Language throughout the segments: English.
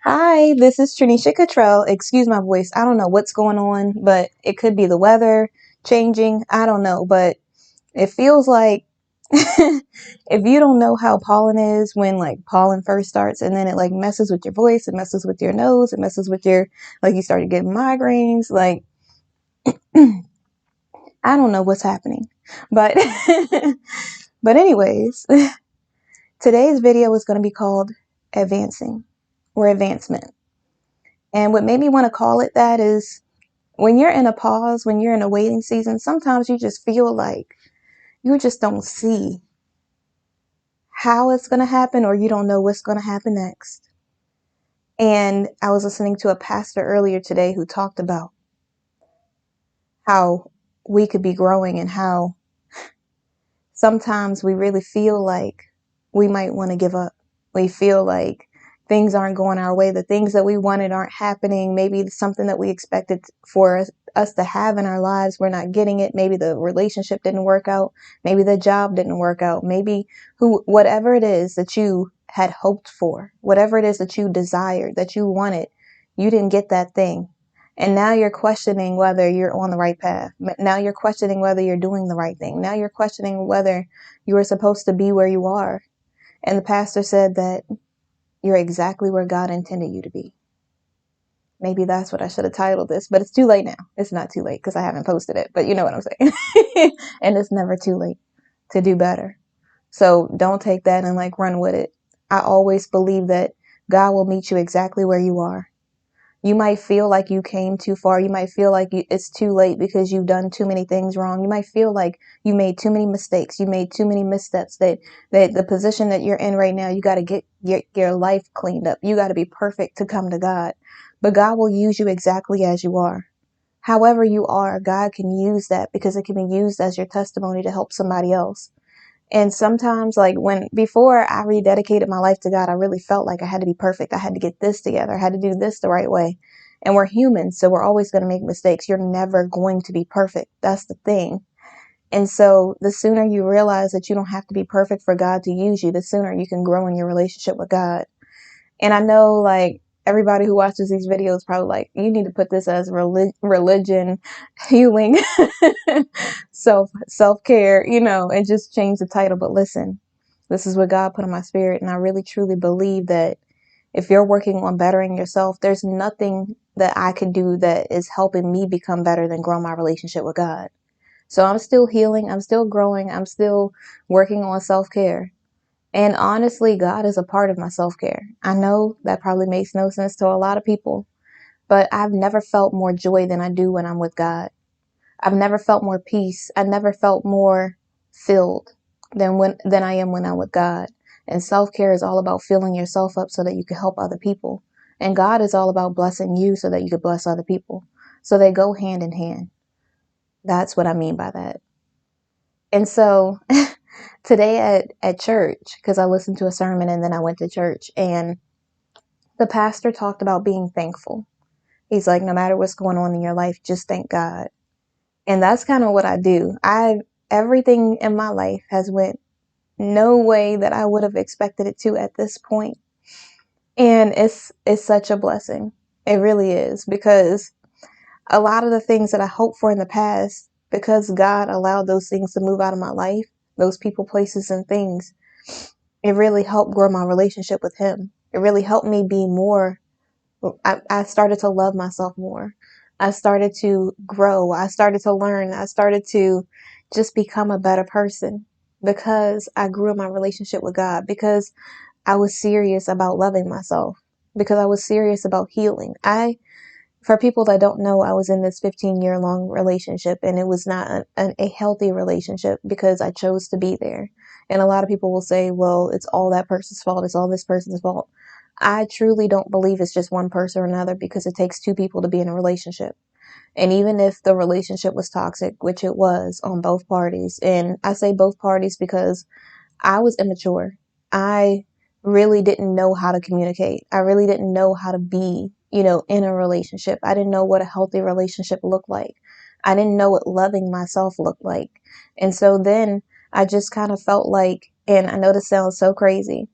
Hi, this is Trinesha Cottrell. Excuse my voice. I don't know what's going on, but it could be the weather changing. I don't know, but it feels like if you don't know how pollen is when like pollen first starts and then it like messes with your voice, it messes with your nose, it messes with your like you started getting migraines, like I don't know what's happening. But but anyways, today's video is going to be called advancing or advancement. And what made me want to call it that is when you're in a pause, when you're in a waiting season, sometimes you just feel like you just don't see how it's going to happen or you don't know what's going to happen next. And I was listening to a pastor earlier today who talked about how we could be growing and how sometimes we really feel like we might want to give up. We feel like things aren't going our way. The things that we wanted aren't happening. Maybe something that we expected for us to have in our lives, we're not getting it. Maybe the relationship didn't work out. Maybe the job didn't work out. Maybe whatever it is that you had hoped for, whatever it is that you desired, that you wanted, you didn't get that thing. And now you're questioning whether you're on the right path. Now you're questioning whether you're doing the right thing. Now you're questioning whether you were supposed to be where you are. And the pastor said that you're exactly where God intended you to be. Maybe that's what I should have titled this, but it's too late now. It's not too late because I haven't posted it, but you know what I'm saying. And it's never too late to do better. So don't take that and like run with it. I always believe that God will meet you exactly where you are. You might feel like you came too far. You might feel like it's too late because you've done too many things wrong. You might feel like you made too many mistakes. You made too many missteps that the position that you're in right now, you got to get your life cleaned up. You got to be perfect to come to God. But God will use you exactly as you are. However you are, God can use that because it can be used as your testimony to help somebody else. And sometimes, like before I rededicated my life to God, I really felt like I had to be perfect. I had to get this together. I had to do this the right way. And we're humans, so we're always going to make mistakes. You're never going to be perfect. That's the thing. And so the sooner you realize that you don't have to be perfect for God to use you, the sooner you can grow in your relationship with God. And I know like everybody who watches these videos probably like, you need to put this as religion, healing, self-care, and just change the title. But listen, this is what God put in my spirit. And I really truly believe that if you're working on bettering yourself, there's nothing that I can do that is helping me become better than grow my relationship with God. So I'm still healing. I'm still growing. I'm still working on self-care. And honestly, God is a part of my self-care. I know that probably makes no sense to a lot of people, but I've never felt more joy than I do when I'm with God. I've never felt more peace. I never felt more filled than I am when I'm with God. And self-care is all about filling yourself up so that you can help other people. And God is all about blessing you so that you can bless other people. So they go hand in hand. That's what I mean by that. And so today at church, because I listened to a sermon and then I went to church, and the pastor talked about being thankful. He's like, no matter what's going on in your life, just thank God. And that's kind of what I do. Everything in my life has went no way that I would have expected it to at this point. And it's such a blessing. It really is, because a lot of the things that I hoped for in the past, because God allowed those things to move out of my life, those people, places, and things, it really helped grow my relationship with Him. It really helped me be more. I started to love myself more. I started to grow. I started to learn. I started to just become a better person because I grew in my relationship with God, because I was serious about loving myself, because I was serious about healing. For people that don't know, I was in this 15-year-long relationship, and it was not a healthy relationship because I chose to be there. And a lot of people will say, well, it's all that person's fault. It's all this person's fault. I truly don't believe it's just one person or another, because it takes two people to be in a relationship. And even if the relationship was toxic, which it was on both parties, and I say both parties because I was immature. I really didn't know how to communicate. I really didn't know how to be, in a relationship. I didn't know what a healthy relationship looked like. I didn't know what loving myself looked like. And so then I just kind of felt like, and I know this sounds so crazy,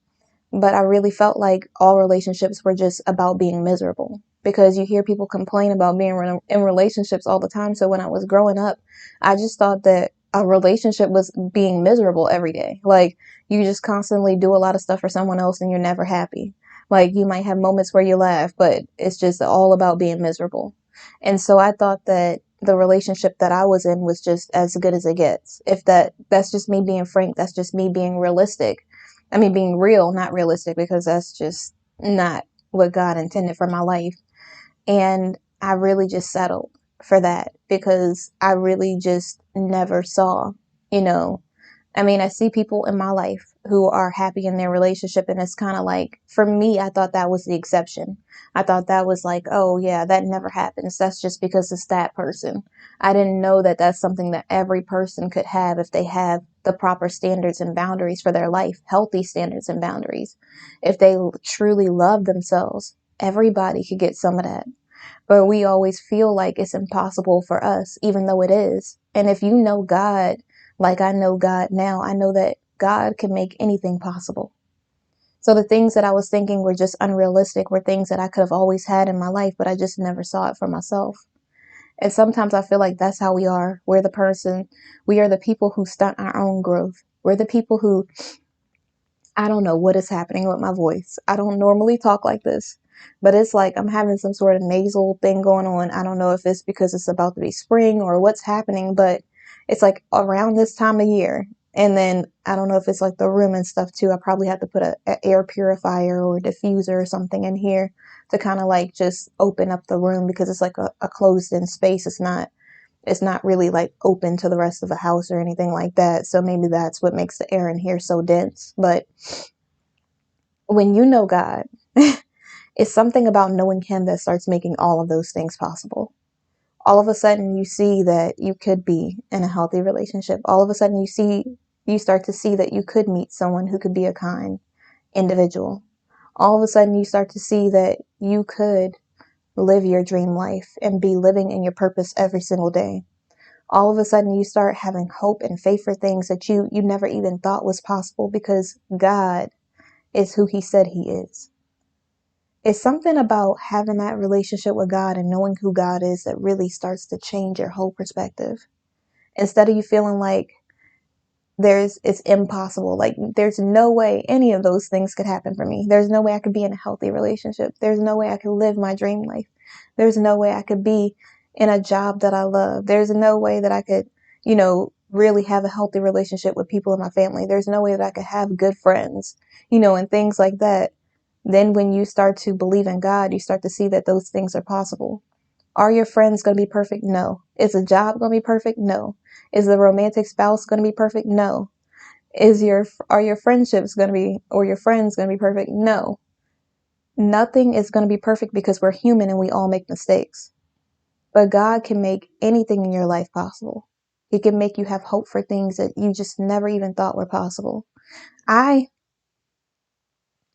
But I really felt like all relationships were just about being miserable, because you hear people complain about being in relationships all the time. So when I was growing up, I just thought that a relationship was being miserable every day. Like, you just constantly do a lot of stuff for someone else and you're never happy. Like, you might have moments where you laugh, but it's just all about being miserable. And so I thought that the relationship that I was in was just as good as it gets. If that's just me being frank, that's just me being realistic. I mean, being real, not realistic, because that's just not what God intended for my life. And I really just settled for that, because I really just never saw, you know, I mean, I see people in my life who are happy in their relationship, and it's kind of like, for me, I thought that was the exception. I thought that was like, oh, yeah, that never happens. That's just because it's that person. I didn't know that that's something that every person could have if they have the proper standards and boundaries for their life, healthy standards and boundaries. If they truly love themselves, everybody could get some of that. But we always feel like it's impossible for us, even though it is. And if you know God, like I know God now, I know that God can make anything possible. So the things that I was thinking were just unrealistic were things that I could have always had in my life, but I just never saw it for myself. And sometimes I feel like that's how we are. We are the people who stunt our own growth. We're the people who, I don't know what is happening with my voice. I don't normally talk like this, but it's like I'm having some sort of nasal thing going on. I don't know if it's because it's about to be spring or what's happening, but it's like around this time of year. And then I don't know if it's like the room and stuff too. I probably have to put a air purifier or a diffuser or something in here to kind of like just open up the room, because it's like a closed in space. It's not really like open to the rest of the house or anything like that. So maybe that's what makes the air in here so dense. But when you know God, it's something about knowing Him that starts making all of those things possible. All of a sudden, you see that you could be in a healthy relationship. All of a sudden, you start to see that you could meet someone who could be a kind individual. All of a sudden, you start to see that you could live your dream life and be living in your purpose every single day. All of a sudden, you start having hope and faith for things that you never even thought was possible, because God is who He said He is. It's something about having that relationship with God and knowing who God is that really starts to change your whole perspective. Instead of you feeling like it's impossible, like there's no way any of those things could happen for me. There's no way I could be in a healthy relationship. There's no way I could live my dream life. There's no way I could be in a job that I love. There's no way that I could, really have a healthy relationship with people in my family. There's no way that I could have good friends, and things like that. Then when you start to believe in God, you start to see that those things are possible. Are your friends going to be perfect? No. Is the job going to be perfect? No. Is the romantic spouse going to be perfect? No. Are your friendships going to be, or your friends going to be perfect? No. Nothing is going to be perfect, because we're human and we all make mistakes. But God can make anything in your life possible. He can make you have hope for things that you just never even thought were possible.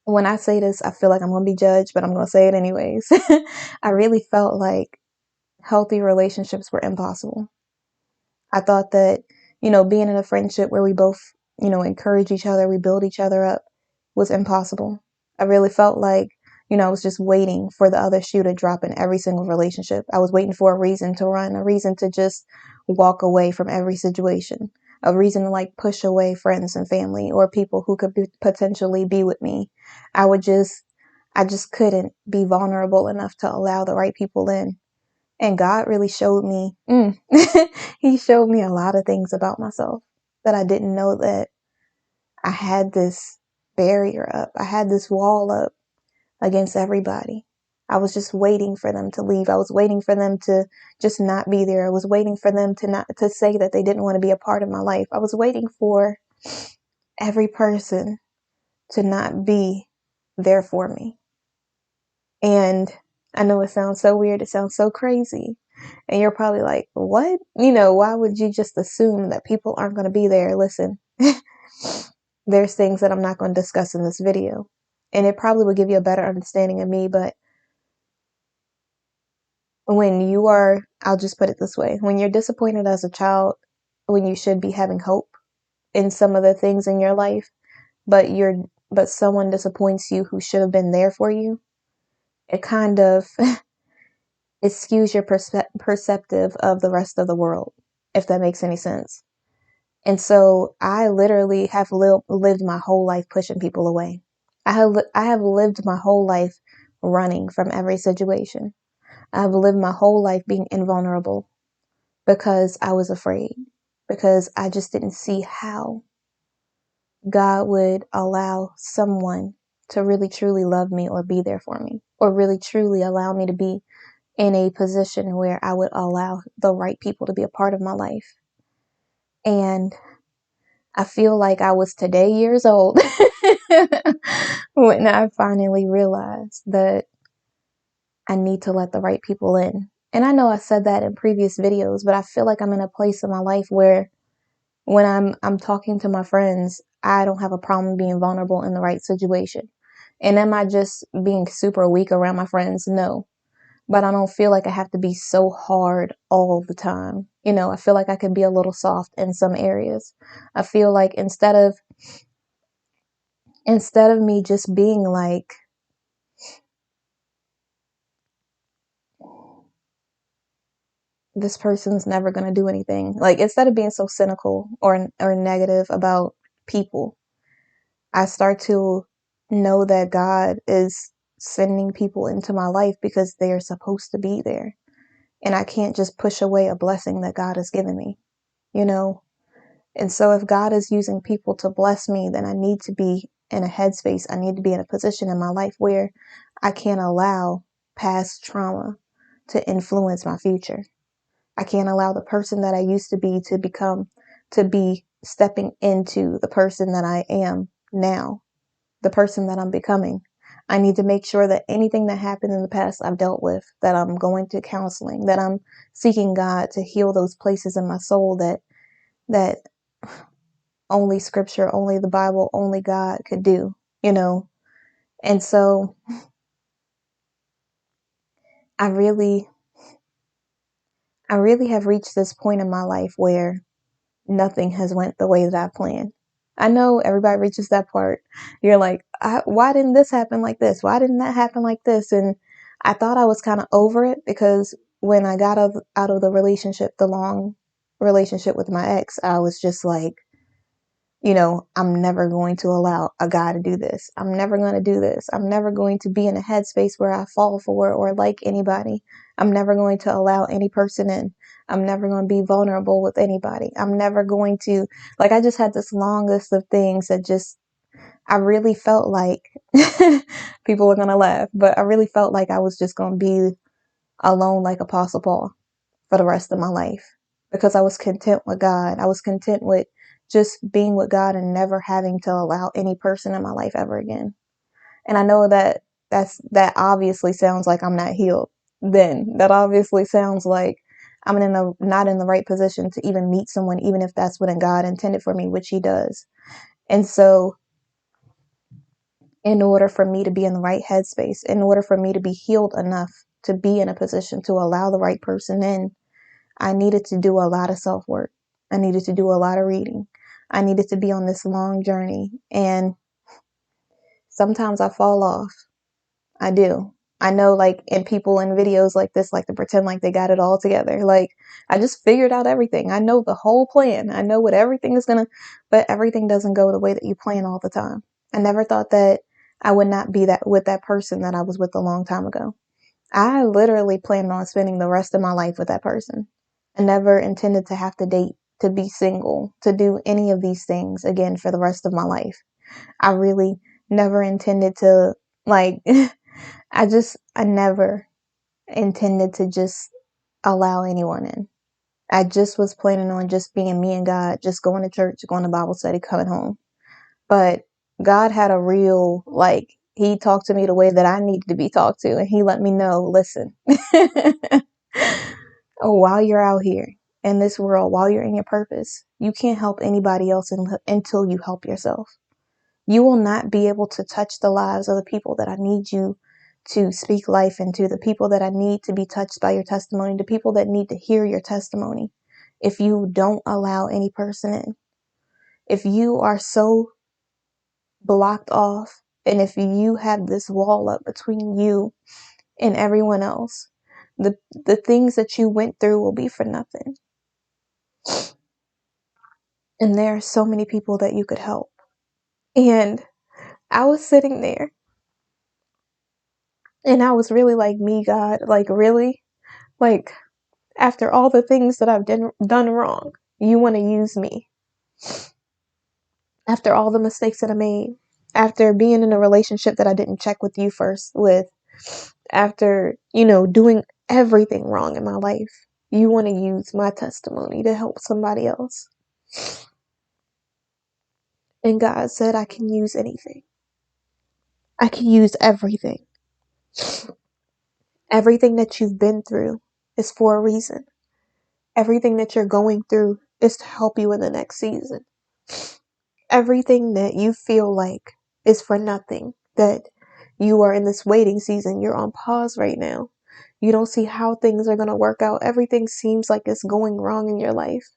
When I say this, I feel like I'm going to be judged, but I'm going to say it anyways. I really felt like healthy relationships were impossible. I thought that, being in a friendship where we both, encourage each other, we build each other up, was impossible. I really felt like, I was just waiting for the other shoe to drop in every single relationship. I was waiting for a reason to run, a reason to just walk away from every situation, a reason to like push away friends and family or people who could potentially be with me. I just couldn't be vulnerable enough to allow the right people in. And God really showed me, He showed me a lot of things about myself that I didn't know, that I had this barrier up. I had this wall up against everybody. I was just waiting for them to leave. I was waiting for them to just not be there. I was waiting for them to say that they didn't want to be a part of my life. I was waiting for every person to not be there for me. And I know it sounds so weird. It sounds so crazy. And you're probably like, what? Why would you just assume that people aren't going to be there? Listen, there's things that I'm not going to discuss in this video. And it probably will give you a better understanding of me. But I'll just put it this way, when you're disappointed as a child, when you should be having hope in some of the things in your life, but you're but someone disappoints you who should have been there for you, it kind of it skews your perceptive of the rest of the world, if that makes any sense. And so I literally have lived my whole life pushing people away. I have lived my whole life running from every situation. I have lived my whole life being invulnerable because I was afraid, because I just didn't see how God would allow someone to really truly love me or be there for me, or really truly allow me to be in a position where I would allow the right people to be a part of my life. And I feel like I was today years old when I finally realized that I need to let the right people in. And I know I said that in previous videos, but I feel like I'm in a place in my life where when I'm talking to my friends, I don't have a problem being vulnerable in the right situation. And am I just being super weak around my friends? No. But I don't feel like I have to be so hard all the time. I feel like I could be a little soft in some areas. I feel like instead of me just being like, this person's never going to do anything, like instead of being so cynical or negative about people, I start to know that God is sending people into my life because they are supposed to be there, and I can't just push away a blessing that God has given me, you know. And so if God is using people to bless me, then I need to be in a headspace. I need to be in a position in my life where I can't allow past trauma to influence my future. I can't allow the person that I used to be stepping into the person that I am now, the person that I'm becoming. I need to make sure that anything that happened in the past I've dealt with, that I'm going to counseling, that I'm seeking God to heal those places in my soul that only scripture, only the Bible, only God could do. And so I really, I really have reached this point in my life where nothing has went the way that I planned. I know everybody reaches that part. You're like, why didn't this happen like this? Why didn't that happen like this? And I thought I was kind of over it because when I got out of the relationship, the long relationship with my ex, I was just like, I'm never going to allow a guy to do this. I'm never going to do this. I'm never going to be in a headspace where I fall for or like anybody. I'm never going to allow any person in. I'm never going to be vulnerable with anybody. I'm never going to, like, I just had this long list of things that I really felt like, people are going to laugh, but I really felt like I was just going to be alone like Apostle Paul for the rest of my life because I was content with God. I was content with just being with God and never having to allow any person in my life ever again. And I know that obviously sounds like I'm not healed. Then that obviously sounds like I'm not in the right position to even meet someone, even if that's what God intended for me, which He does. And so in order for me to be in the right headspace, in order for me to be healed enough to be in a position to allow the right person in, I needed to do a lot of self-work. I needed to do a lot of reading. I needed to be on this long journey. And sometimes I fall off. I do. I know, like, in people in videos like this, like to pretend like they got it all together. Like, I just figured out everything. I know the whole plan. I know what everything is but everything doesn't go the way that you plan all the time. I never thought that I would not be with that person that I was with a long time ago. I literally planned on spending the rest of my life with that person. I never intended to have to date, to be single, to do any of these things again for the rest of my life. I really never intended to, like, I never intended to just allow anyone in. I just was planning on just being me and God, just going to church, going to Bible study, coming home. But God had a real, like, He talked to me the way that I needed to be talked to. And He let me know, listen, while you're out here in this world, while you're in your purpose, you can't help anybody else until you help yourself. You will not be able to touch the lives of the people that I need you to speak life into, the people that I need to be touched by your testimony, the people that need to hear your testimony, if you don't allow any person in. If you are so blocked off. And if you have this wall up between you and everyone else, the things that you went through will be for nothing. And there are so many people that you could help. And I was sitting there and I was really like, me, God, like, really? Like, after all the things that I've done wrong, you want to use me? After all the mistakes that I made, after being in a relationship that I didn't check with you first with, after, doing everything wrong in my life, you want to use my testimony to help somebody else? And God said, I can use anything. I can use everything. Everything that you've been through is for a reason. Everything that you're going through is to help you in the next season. Everything that you feel like is for nothing, that you are in this waiting season, you're on pause right now. You don't see how things are going to work out. Everything seems like it's going wrong in your life.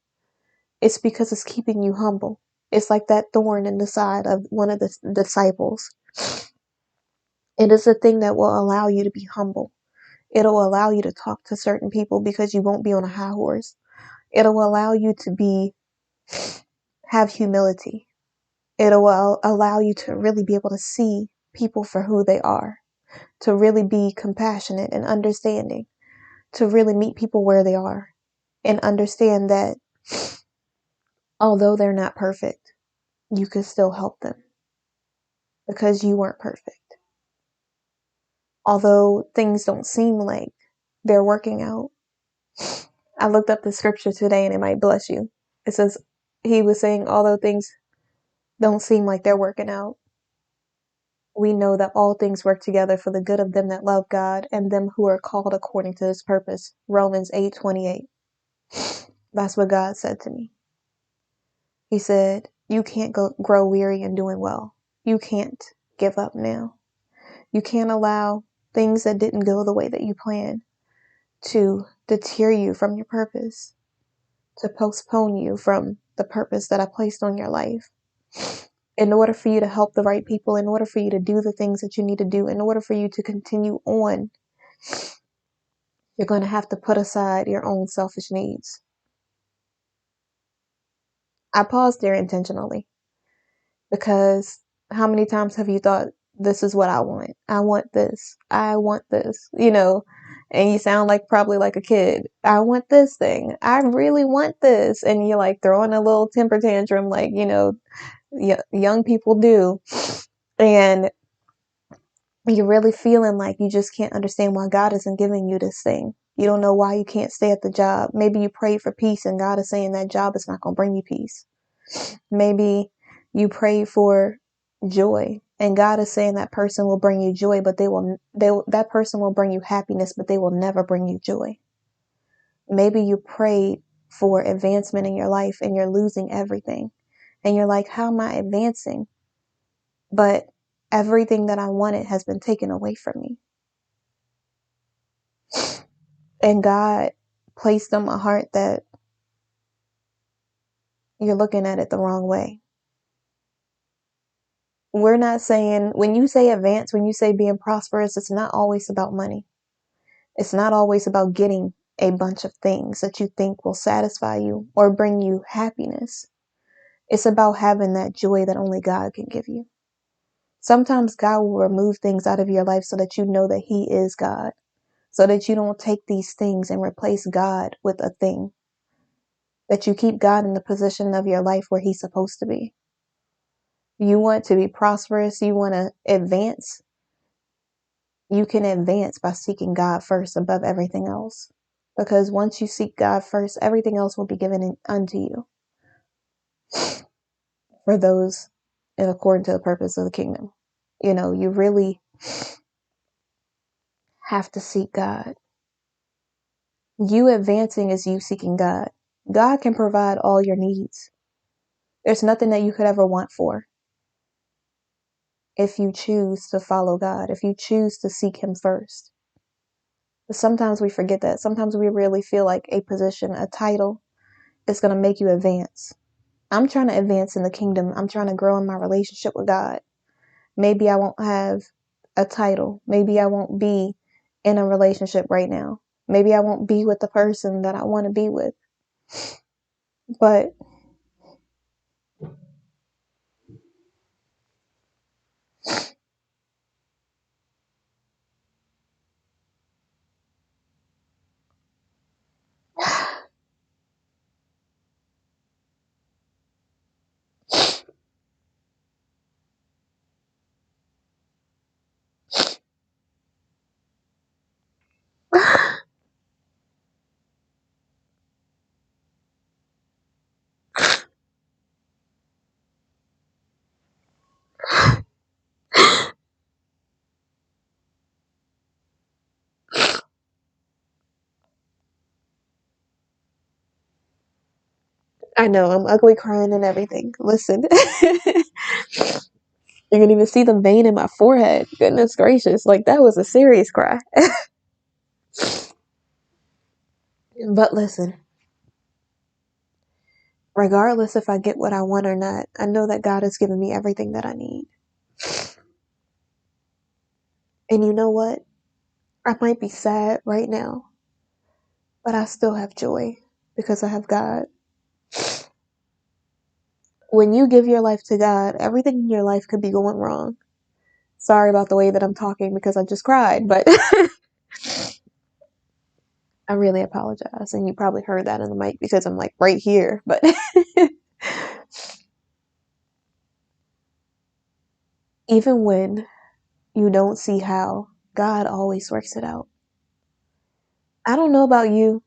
It's because it's keeping you humble. It's like that thorn in the side of one of the disciples. It is a thing that will allow you to be humble. It'll allow you to talk to certain people because you won't be on a high horse. It'll allow you to have humility. It'll allow you to really be able to see people for who they are, to really be compassionate and understanding, to really meet people where they are and understand that although they're not perfect, you can still help them because you weren't perfect. Although things don't seem like they're working out. I looked up the scripture today and it might bless you. It says, he was saying, although things don't seem like they're working out, we know that all things work together for the good of them that love God and them who are called according to his purpose. Romans 8:28. That's what God said to me. He said, you can't grow weary in doing well. You can't give up now. You can't allow things that didn't go the way that you planned to deter you from your purpose, to postpone you from the purpose that I placed on your life. In order for you to help the right people, in order for you to do the things that you need to do, in order for you to continue on, you're going to have to put aside your own selfish needs. I paused there intentionally because how many times have you thought, this is what I want? I want this. I want this, and you sound like probably like a kid. I want this thing. I really want this. And you're like throwing a little temper tantrum like, young people do. And you're really feeling like you just can't understand why God isn't giving you this thing. You don't know why you can't stay at the job. Maybe you prayed for peace and God is saying that job is not going to bring you peace. Maybe you prayed for joy and God is saying that person will bring you joy, but that person will bring you happiness, but they will never bring you joy. Maybe you prayed for advancement in your life and you're losing everything. And you're like, how am I advancing? But everything that I wanted has been taken away from me. And God placed on my heart that you're looking at it the wrong way. We're not saying, when you say advance, when you say being prosperous, it's not always about money. It's not always about getting a bunch of things that you think will satisfy you or bring you happiness. It's about having that joy that only God can give you. Sometimes God will remove things out of your life so that you know that he is God, so that you don't take these things and replace God with a thing, that you keep God in the position of your life where he's supposed to be. You want to be prosperous, you want to advance. You can advance by seeking God first above everything else. Because once you seek God first, everything else will be given unto you for those in according to the purpose of the kingdom. You really have to seek God. You advancing is you seeking God. God can provide all your needs. There's nothing that you could ever want for if you choose to follow God, if you choose to seek him first. But sometimes we forget that. Sometimes we really feel like a position, a title is going to make you advance. I'm trying to advance in the kingdom. I'm trying to grow in my relationship with God. Maybe I won't have a title. Maybe I won't be in a relationship right now. Maybe I won't be with the person that I want to be with. But I know I'm ugly crying and everything. Listen, you can even see the vein in my forehead. Goodness gracious. Like, that was a serious cry. But listen, regardless if I get what I want or not, I know that God has given me everything that I need. And you know what? I might be sad right now, but I still have joy because I have God. When you give your life to God, everything in your life could be going wrong. Sorry about the way that I'm talking because I just cried, but I really apologize. And you probably heard that in the mic because I'm like right here. But even when you don't see how, God always works it out. I don't know about you.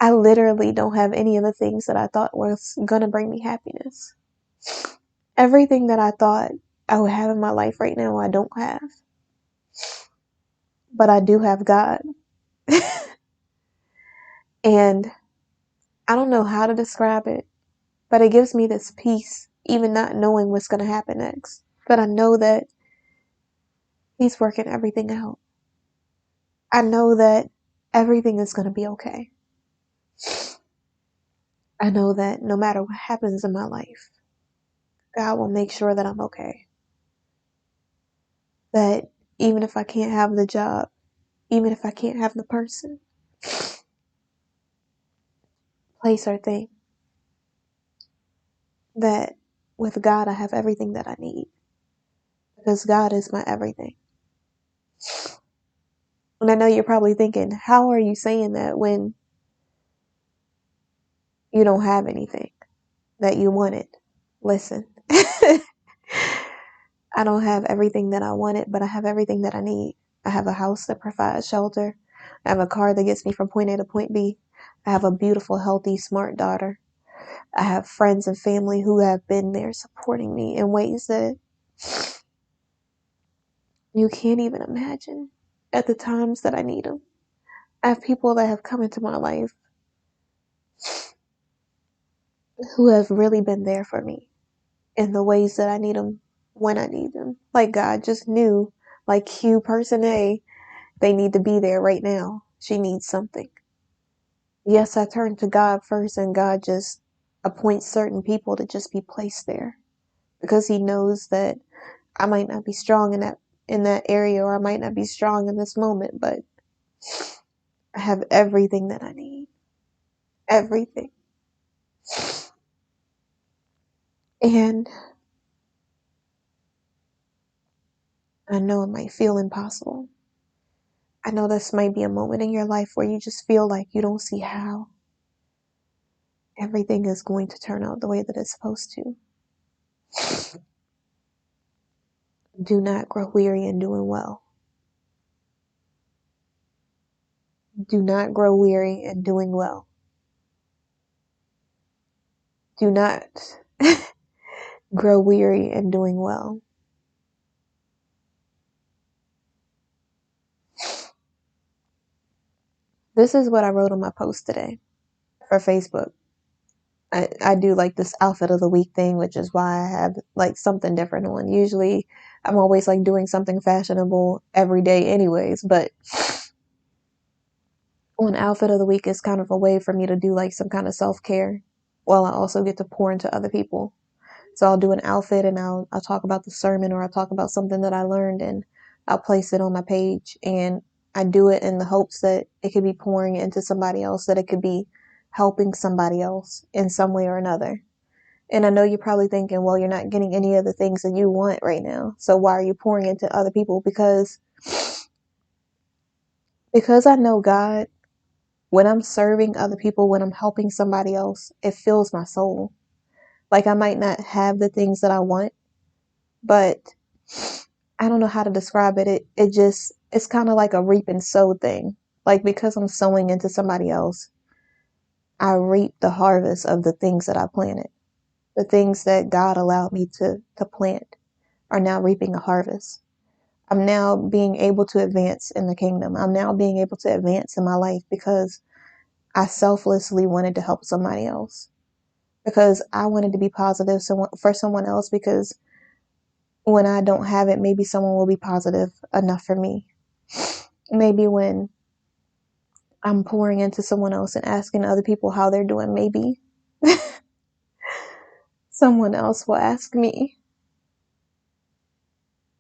I literally don't have any of the things that I thought was going to bring me happiness. Everything that I thought I would have in my life right now, I don't have. But I do have God. And I don't know how to describe it, but it gives me this peace, even not knowing what's going to happen next. But I know that He's working everything out. I know that everything is going to be okay. I know that no matter what happens in my life, God will make sure that I'm okay. That even if I can't have the job, even if I can't have the person, place, or thing, that with God I have everything that I need. Because God is my everything. And I know you're probably thinking, how are you saying that when you don't have anything that you wanted? Listen, I don't have everything that I wanted, but I have everything that I need. I have a house that provides shelter. I have a car that gets me from point A to point B. I have a beautiful, healthy, smart daughter. I have friends and family who have been there supporting me in ways that you can't even imagine at the times that I need them. I have people that have come into my life who have really been there for me in the ways that I need them when I need them. Like God just knew, like Q person A, they need to be there right now. She needs something. Yes, I turn to God first, and God just appoints certain people to just be placed there because He knows that I might not be strong in that area, or I might not be strong in this moment, but I have everything that I need. Everything. And I know it might feel impossible. I know this might be a moment in your life where you just feel like you don't see how everything is going to turn out the way that it's supposed to. Do not grow weary in doing well. Do not grow weary in doing well. Do not grow weary in doing well. This is what I wrote on my post today for Facebook. I do like this outfit of the week thing, which is why I have like something different on. Usually I'm always like doing something fashionable every day anyways, but on outfit of the week is kind of a way for me to do like some kind of self-care while I also get to pour into other people. So I'll do an outfit and I'll talk about the sermon, or I'll talk about something that I learned, and I'll place it on my page. And I do it in the hopes that it could be pouring into somebody else, that it could be helping somebody else in some way or another. And I know you're probably thinking, well, you're not getting any of the things that you want right now, so why are you pouring into other people? Because I know God, when I'm serving other people, when I'm helping somebody else, it fills my soul. Like, I might not have the things that I want, but I don't know how to describe it. It's kind of like a reap and sow thing. Like, because I'm sowing into somebody else, I reap the harvest of the things that I planted. The things that God allowed me to plant are now reaping a harvest. I'm now being able to advance in the kingdom. I'm now being able to advance in my life because I selflessly wanted to help somebody else. Because I wanted to be positive for someone else, because when I don't have it, maybe someone will be positive enough for me. Maybe when I'm pouring into someone else and asking other people how they're doing, maybe someone else will ask me,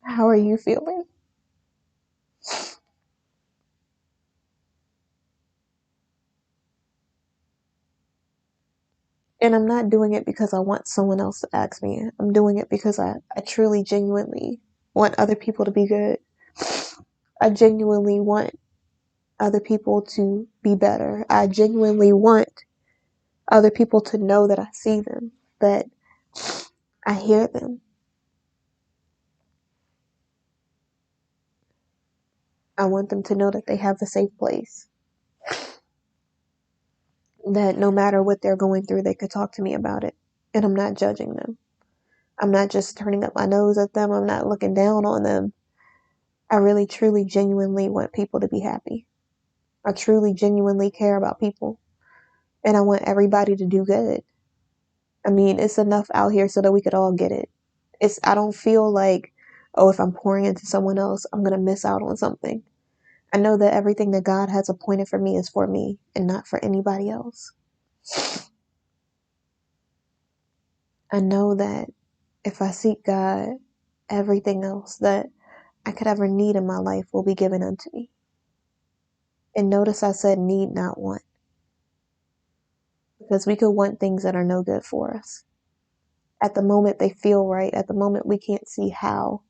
how are you feeling? And I'm not doing it because I want someone else to ask me. I'm doing it because I truly, genuinely want other people to be good. I genuinely want other people to be better. I genuinely want other people to know that I see them, that I hear them. I want them to know that they have a safe place, that no matter what they're going through, they could talk to me about it. And I'm not judging them. I'm not just turning up my nose at them. I'm not looking down on them. I really, truly, genuinely want people to be happy. I truly, genuinely care about people. And I want everybody to do good. I mean, it's enough out here so that we could all get it. I don't feel like, oh, if I'm pouring into someone else, I'm going to miss out on something. I know that everything that God has appointed for me is for me and not for anybody else. I know that if I seek God, everything else that I could ever need in my life will be given unto me. And notice I said need, not want, because we could want things that are no good for us. At the moment they feel right. At the moment we can't see how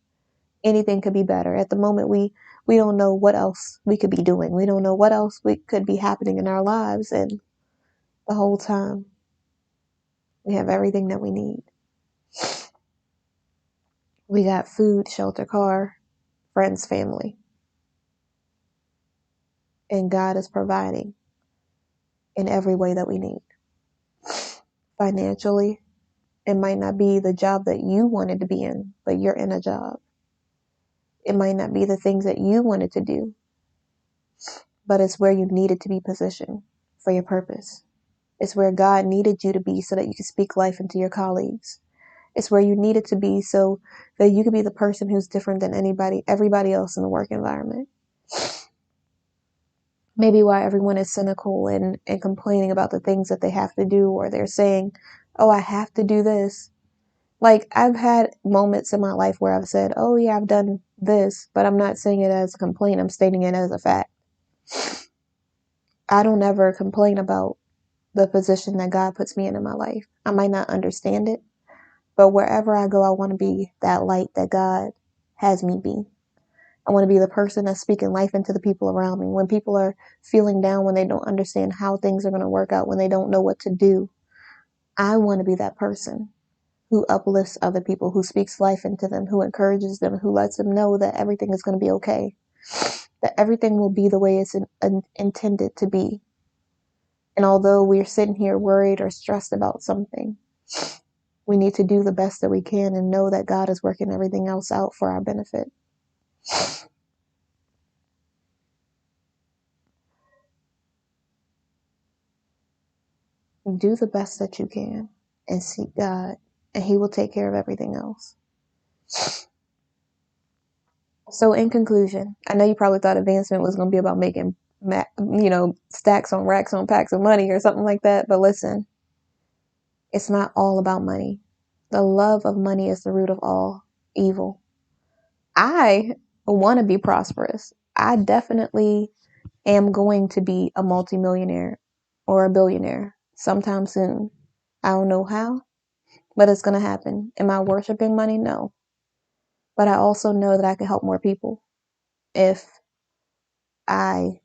anything could be better. At the moment we don't know what else we could be doing. We don't know what else we could be happening in our lives. And the whole time we have everything that we need. We got food, shelter, car, friends, family. And God is providing in every way that we need. Financially, it might not be the job that you wanted to be in, but you're in a job. It might not be the things that you wanted to do, but it's where you needed to be positioned for your purpose. It's where God needed you to be so that you could speak life into your colleagues. It's where you needed to be so that you could be the person who's different than everybody else in the work environment. Maybe why everyone is cynical and complaining about the things that they have to do, or they're saying, oh, I have to do this. Like, I've had moments in my life where I've said, oh yeah, I've done this, but I'm not saying it as a complaint. I'm stating it as a fact. I don't ever complain about the position that God puts me in my life. I might not understand it, but wherever I go, I want to be that light that God has me be. I want to be the person that's speaking life into the people around me. When people are feeling down, when they don't understand how things are going to work out, when they don't know what to do, I want to be that person who uplifts other people, who speaks life into them, who encourages them, who lets them know that everything is going to be okay, that everything will be the way it's intended to be. And although we're sitting here worried or stressed about something, we need to do the best that we can and know that God is working everything else out for our benefit. Do the best that you can and seek God, and He will take care of everything else. So, in conclusion, I know you probably thought advancement was going to be about making, stacks on racks on packs of money or something like that. But listen, it's not all about money. The love of money is the root of all evil. I want to be prosperous. I definitely am going to be a multimillionaire or a billionaire sometime soon. I don't know how, but it's going to happen. Am I worshiping money? No. But I also know that I can help more people if I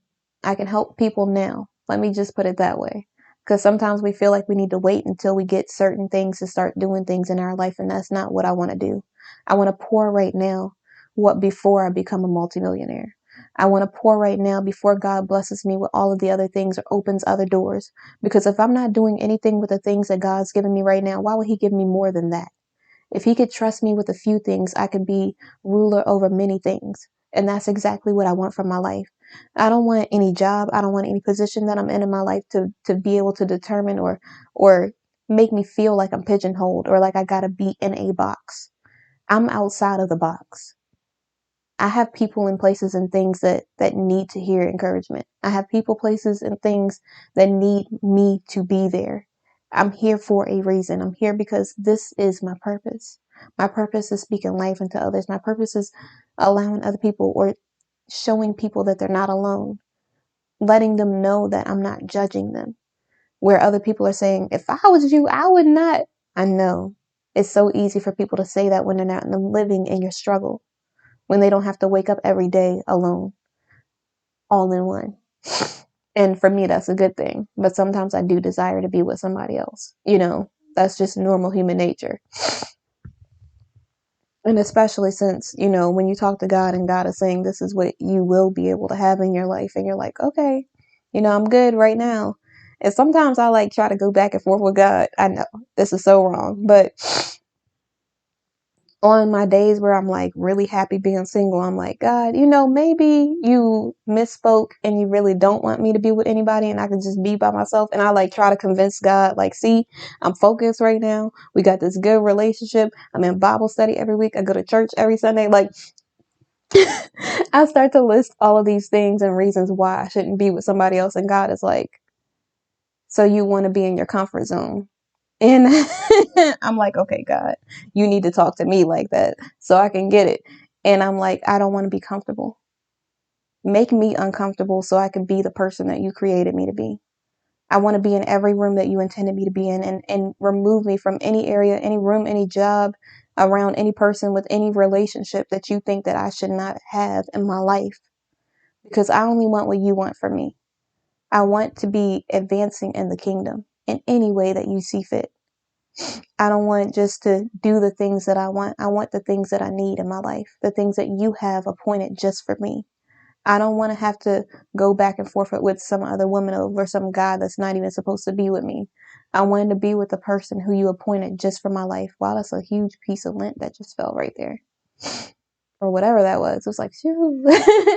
I can help people now. Let me just put it that way. Because sometimes we feel like we need to wait until we get certain things to start doing things in our life, and that's not what I want to do. I want to pour right now what before I become a multimillionaire. I want to pour right now before God blesses me with all of the other things or opens other doors. Because if I'm not doing anything with the things that God's given me right now, why would He give me more than that? If He could trust me with a few things, I could be ruler over many things. And that's exactly what I want from my life. I don't want any job. I don't want any position that I'm in my life to be able to determine or make me feel like I'm pigeonholed or like I gotta be in a box. I'm outside of the box. I have people and places and things that need to hear encouragement. I have people, places, and things that need me to be there. I'm here for a reason. I'm here because this is my purpose. My purpose is speaking life into others. My purpose is allowing other people or showing people that they're not alone, letting them know that I'm not judging them. Where other people are saying, if I was you, I would not. I know it's so easy for people to say that when they're not living in your struggle, when they don't have to wake up every day alone, all in one. And for me, that's a good thing. But sometimes I do desire to be with somebody else. That's just normal human nature. And especially since, when you talk to God and God is saying this is what you will be able to have in your life, and you're like, okay, I'm good right now. And sometimes I like try to go back and forth with God. I know this is so wrong, but on my days where I'm like really happy being single, I'm like, God, maybe you misspoke and you really don't want me to be with anybody and I can just be by myself. And I like try to convince God, like, see, I'm focused right now. We got this good relationship. I'm in Bible study every week. I go to church every Sunday. Like, I start to list all of these things and reasons why I shouldn't be with somebody else. And God is like, so you want to be in your comfort zone. And I'm like, okay, God, you need to talk to me like that so I can get it. And I'm like, I don't want to be comfortable. Make me uncomfortable so I can be the person that you created me to be. I want to be in every room that you intended me to be in, and remove me from any area, any room, any job, around any person with any relationship that you think that I should not have in my life. Because I only want what you want for me. I want to be advancing in the kingdom in any way that you see fit. I don't want just to do the things that I want. I want the things that I need in my life, the things that you have appointed just for me. I don't want to have to go back and forth with some other woman over some guy that's not even supposed to be with me. I wanted to be with the person who you appointed just for my life. Wow, that's a huge piece of lint that just fell right there. Or whatever that was. It was like, shoo.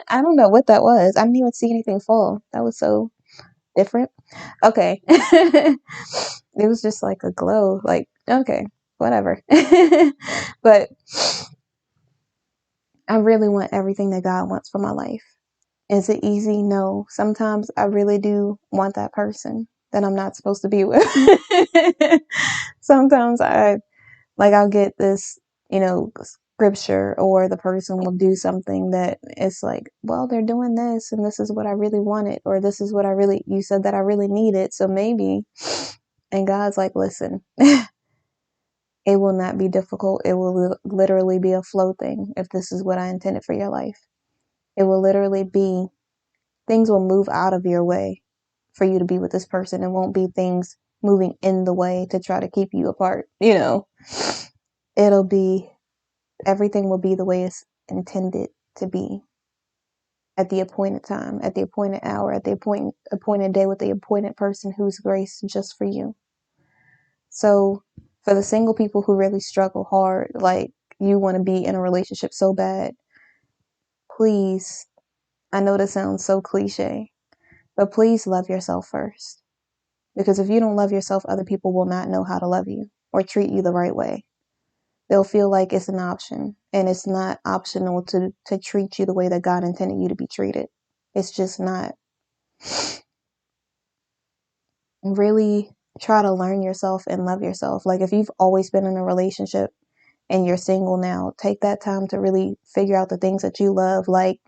I don't know what that was. I didn't even see anything fall. That was so different. Okay. It was just like a glow. Like, okay, whatever. But I really want everything that God wants for my life. Is it easy? No. Sometimes I really do want that person that I'm not supposed to be with. Sometimes I'll get this, scripture, or the person will do something that it's like, well, they're doing this and this is what I really wanted, or this is what you said that I really needed. So maybe, and God's like, listen, it will not be difficult. It will literally be a flow thing if this is what I intended for your life. It will literally be, things will move out of your way for you to be with this person. It won't be things moving in the way to try to keep you apart. It'll be, everything will be the way it's intended to be at the appointed time, at the appointed hour, at the appointed day with the appointed person who's graced just for you. So for the single people who really struggle hard, like you want to be in a relationship so bad, please, I know this sounds so cliche, but please love yourself first. Because if you don't love yourself, other people will not know how to love you or treat you the right way. They'll feel like it's an option, and it's not optional to treat you the way that God intended you to be treated. It's just not. Really try to learn yourself and love yourself. Like if you've always been in a relationship and you're single now, take that time to really figure out the things that you love. Like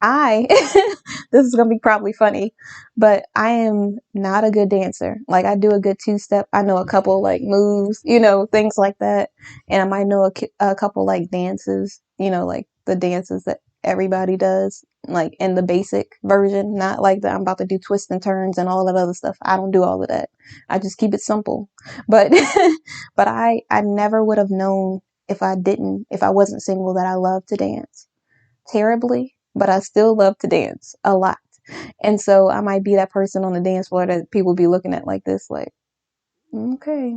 this is going to be probably funny, but I am not a good dancer. Like I do a good two-step. I know a couple like moves, things like that. And I might know a couple like dances, like the dances that everybody does, like in the basic version, not like that I'm about to do twists and turns and all that other stuff. I don't do all of that. I just keep it simple. But, but I never would have known if I wasn't single that I love to dance terribly, but I still love to dance a lot. And so I might be that person on the dance floor that people be looking at like this, like, okay.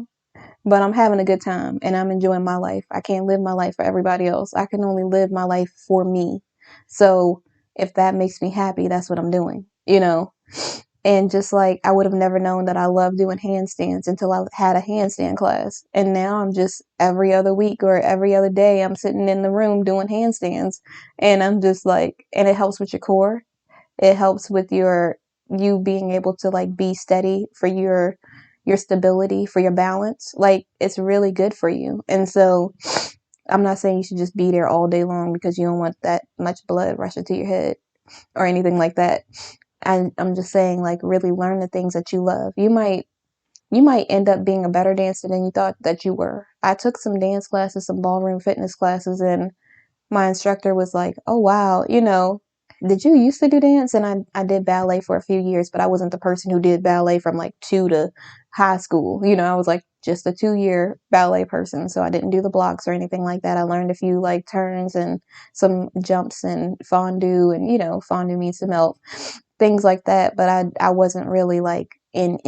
But I'm having a good time and I'm enjoying my life. I can't live my life for everybody else. I can only live my life for me. So if that makes me happy, that's what I'm doing. And just like I would have never known that I love doing handstands until I had a handstand class. And now I'm just every other week or every other day, I'm sitting in the room doing handstands. And I'm just like, and it helps with your core. It helps with you being able to like be steady for your stability, for your balance. Like it's really good for you. And so I'm not saying you should just be there all day long because you don't want that much blood rushing to your head or anything like that. I'm just saying, like, really learn the things that you love. You might end up being a better dancer than you thought that you were. I took some dance classes, some ballroom fitness classes, and my instructor was like, "Oh wow, did you used to do dance?" And I did ballet for a few years, but I wasn't the person who did ballet from like 2 to high school. I was like just a 2-year ballet person, so I didn't do the blocks or anything like that. I learned a few like turns and some jumps and fondue, and fondue means to melt, things like that. But I wasn't really like in,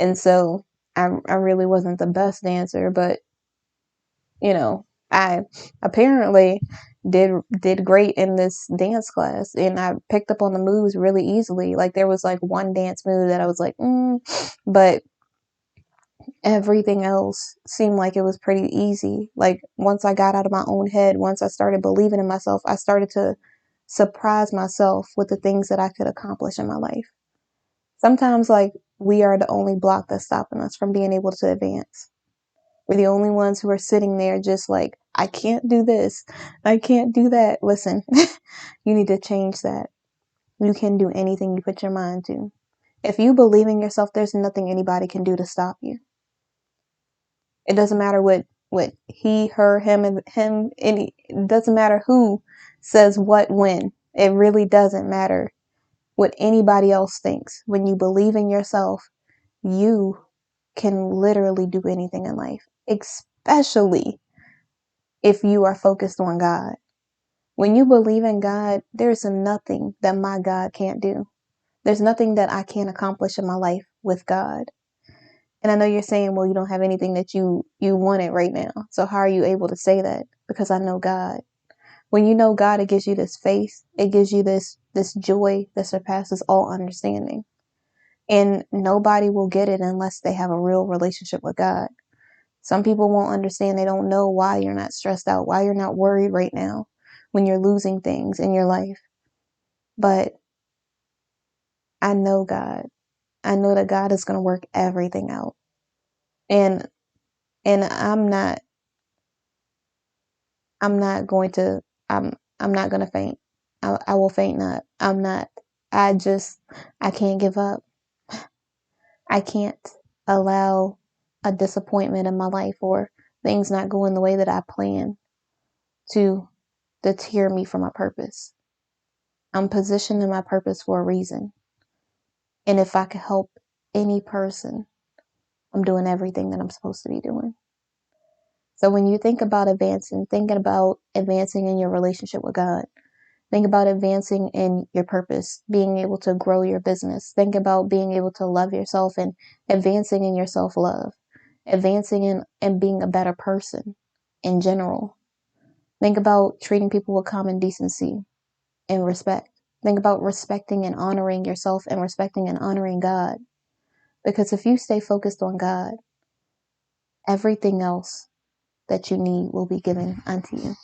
and so I really wasn't the best dancer, but I apparently did great in this dance class, and I picked up on the moves really easily. Like there was like one dance move that I was like, but everything else seemed like it was pretty easy. Like once I got out of my own head, once I started believing in myself, I started to surprise myself with the things that I could accomplish in my life. Sometimes like we are the only block that's stopping us from being able to advance. We're the only ones who are sitting there just like, I can't do this. I can't do that. Listen, you need to change that. You can do anything you put your mind to. If you believe in yourself, there's nothing anybody can do to stop you. It doesn't matter what he, her, him, it doesn't matter who says what when. It really doesn't matter what anybody else thinks. When you believe in yourself, you can literally do anything in life, especially if you are focused on God. When you believe in God, there's nothing that my God can't do. There's nothing that I can't accomplish in my life with God. And I know you're saying, well, you don't have anything that you wanted right now. So how are you able to say that? Because I know God. When you know God, it gives you this faith. It gives you this joy that surpasses all understanding. And nobody will get it unless they have a real relationship with God. Some people won't understand. They don't know why you're not stressed out, why you're not worried right now when you're losing things in your life. But I know God. I know that God is going to work everything out. And I'm not going to I'm not going to faint. I will faint not. I'm not. I can't give up. I can't allow a disappointment in my life or things not going the way that I plan to deter me from my purpose. I'm positioned in my purpose for a reason. And if I could help any person, I'm doing everything that I'm supposed to be doing. So when you think about advancing, thinking about advancing in your relationship with God, think about advancing in your purpose, being able to grow your business. Think about being able to love yourself and advancing in your self-love, advancing in and being a better person in general. Think about treating people with common decency and respect. Think about respecting and honoring yourself and respecting and honoring God. Because if you stay focused on God, everything else that you need will be given unto you.